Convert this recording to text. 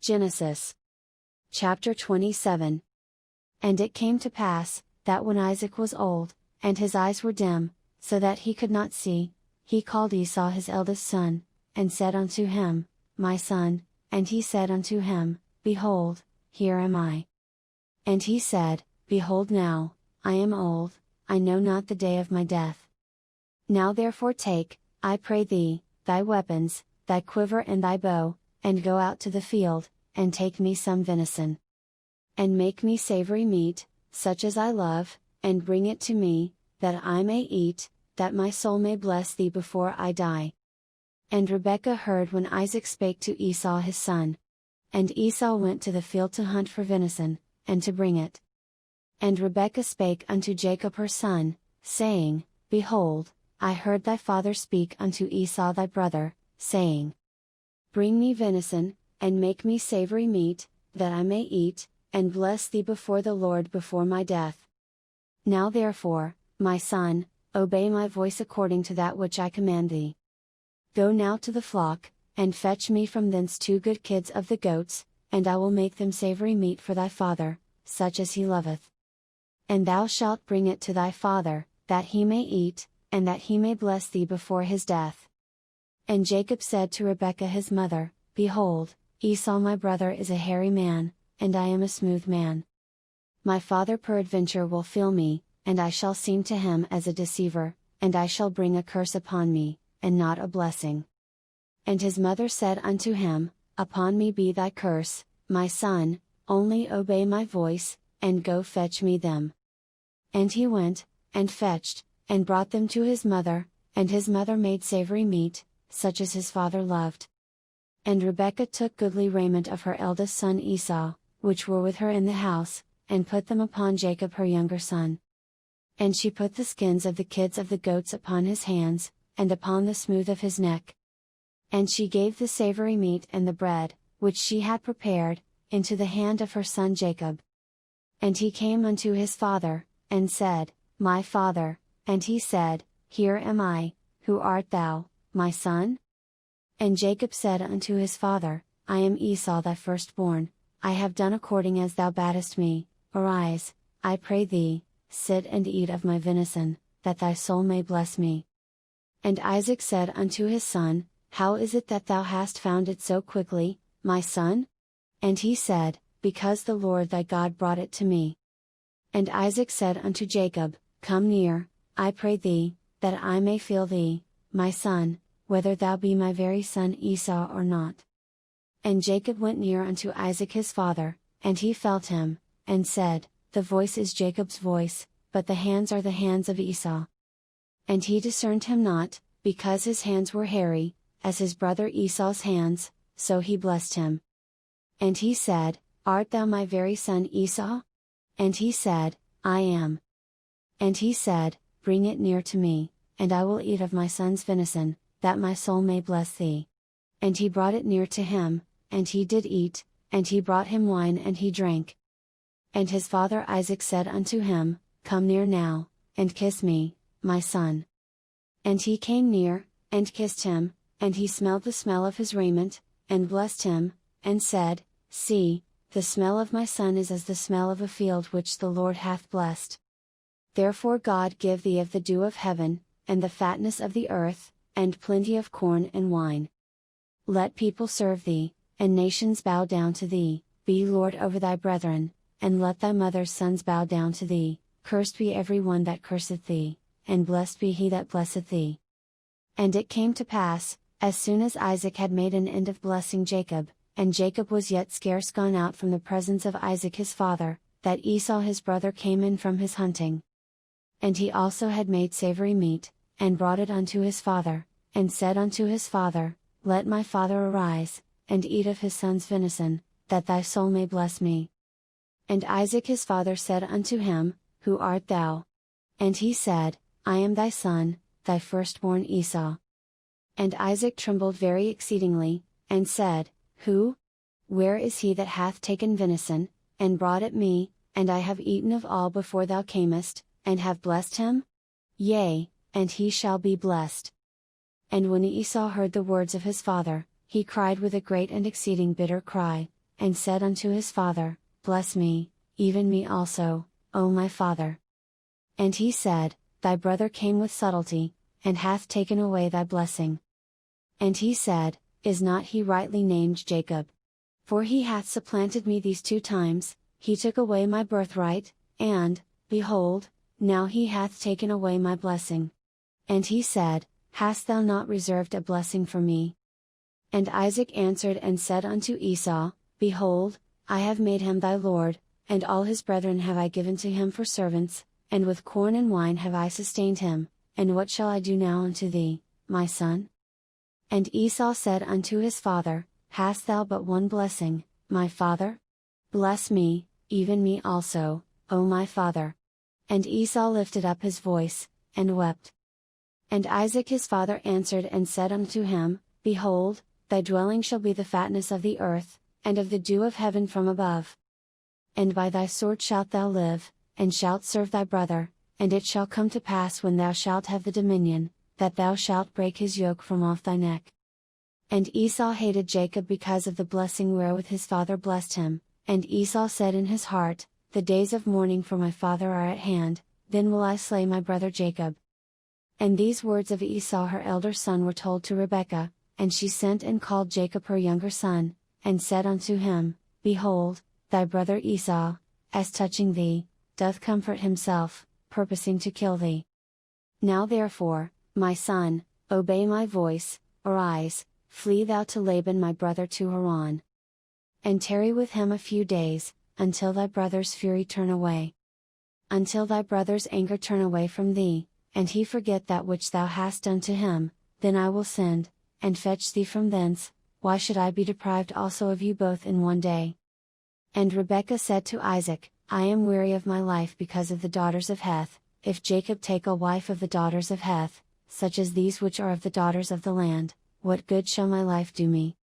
Genesis chapter 27. And it came to pass, that when Isaac was old, and his eyes were dim, so that he could not see, he called Esau his eldest son, and said unto him, My son, and he said unto him, Behold, here am I. And he said, Behold now, I am old, I know not the day of my death. Now therefore take, I pray thee, thy weapons, thy quiver and thy bow, and go out to the field, and take me some venison. And make me savory meat, such as I love, and bring it to me, that I may eat, that my soul may bless thee before I die. And Rebekah heard when Isaac spake to Esau his son. And Esau went to the field to hunt for venison, and to bring it. And Rebekah spake unto Jacob her son, saying, Behold, I heard thy father speak unto Esau thy brother, saying, Bring me venison, and make me savory meat, that I may eat, and bless thee before the Lord before my death. Now therefore, my son, obey my voice according to that which I command thee. Go now to the flock, and fetch me from thence 2 good kids of the goats, and I will make them savory meat for thy father, such as he loveth. And thou shalt bring it to thy father, that he may eat, and that he may bless thee before his death. And Jacob said to Rebekah his mother, Behold, Esau my brother is a hairy man, and I am a smooth man. My father peradventure will feel me, and I shall seem to him as a deceiver, and I shall bring a curse upon me, and not a blessing. And his mother said unto him, Upon me be thy curse, my son, only obey my voice, and go fetch me them. And he went, and fetched, and brought them to his mother, and his mother made savory meat, such as his father loved. And Rebekah took goodly raiment of her eldest son Esau, which were with her in the house, and put them upon Jacob her younger son. And she put the skins of the kids of the goats upon his hands, and upon the smooth of his neck. And she gave the savory meat and the bread, which she had prepared, into the hand of her son Jacob. And he came unto his father, and said, My father, and he said, Here am I, who art thou, my son? And Jacob said unto his father, I am Esau thy firstborn, I have done according as thou badest me, arise, I pray thee, sit and eat of my venison, that thy soul may bless me. And Isaac said unto his son, How is it that thou hast found it so quickly, my son? And he said, Because the Lord thy God brought it to me. And Isaac said unto Jacob, Come near, I pray thee, that I may feel thee, my son, whether thou be my very son Esau or not. And Jacob went near unto Isaac his father, and he felt him, and said, The voice is Jacob's voice, but the hands are the hands of Esau. And he discerned him not, because his hands were hairy, as his brother Esau's hands, so he blessed him. And he said, Art thou my very son Esau? And he said, I am. And he said, Bring it near to me, and I will eat of my son's venison, that my soul may bless thee. And he brought it near to him, and he did eat, and he brought him wine and he drank. And his father Isaac said unto him, Come near now, and kiss me, my son. And he came near, and kissed him, and he smelled the smell of his raiment, and blessed him, and said, See, the smell of my son is as the smell of a field which the Lord hath blessed. Therefore God give thee of the dew of heaven, and the fatness of the earth, and plenty of corn and wine. Let people serve thee, and nations bow down to thee, be Lord over thy brethren, and let thy mother's sons bow down to thee, cursed be every one that curseth thee, and blessed be he that blesseth thee. And it came to pass, as soon as Isaac had made an end of blessing Jacob, and Jacob was yet scarce gone out from the presence of Isaac his father, that Esau his brother came in from his hunting. And he also had made savory meat, and brought it unto his father, and said unto his father, Let my father arise, and eat of his son's venison, that thy soul may bless me. And Isaac his father said unto him, Who art thou? And he said, I am thy son, thy firstborn Esau. And Isaac trembled very exceedingly, and said, Who? Where is he that hath taken venison, and brought it me, and I have eaten of all before thou camest, and have blessed him? Yea, and he shall be blessed. And when Esau heard the words of his father, he cried with a great and exceeding bitter cry, and said unto his father, Bless me, even me also, O my father. And he said, Thy brother came with subtlety, and hath taken away thy blessing. And he said, Is not he rightly named Jacob? For he hath supplanted me these 2 times, he took away my birthright, and, behold, now he hath taken away my blessing. And he said, Hast thou not reserved a blessing for me? And Isaac answered and said unto Esau, Behold, I have made him thy lord, and all his brethren have I given to him for servants, and with corn and wine have I sustained him, and what shall I do now unto thee, my son? And Esau said unto his father, Hast thou but one blessing, my father? Bless me, even me also, O my father. And Esau lifted up his voice, and wept. And Isaac his father answered and said unto him, Behold, thy dwelling shall be the fatness of the earth, and of the dew of heaven from above. And by thy sword shalt thou live, and shalt serve thy brother, and it shall come to pass when thou shalt have the dominion, that thou shalt break his yoke from off thy neck. And Esau hated Jacob because of the blessing wherewith his father blessed him, and Esau said in his heart, The days of mourning for my father are at hand, then will I slay my brother Jacob. And these words of Esau her elder son were told to Rebekah, and she sent and called Jacob her younger son, and said unto him, Behold, thy brother Esau, as touching thee, doth comfort himself, purposing to kill thee. Now therefore, my son, obey my voice, arise, flee thou to Laban my brother to Haran. And tarry with him a few days, until thy brother's fury turn away. Until thy brother's anger turn away from thee, and he forget that which thou hast done to him, then I will send, and fetch thee from thence. Why should I be deprived also of you both in one day? And Rebekah said to Isaac, I am weary of my life because of the daughters of Heth. If Jacob take a wife of the daughters of Heth, such as these which are of the daughters of the land, what good shall my life do me?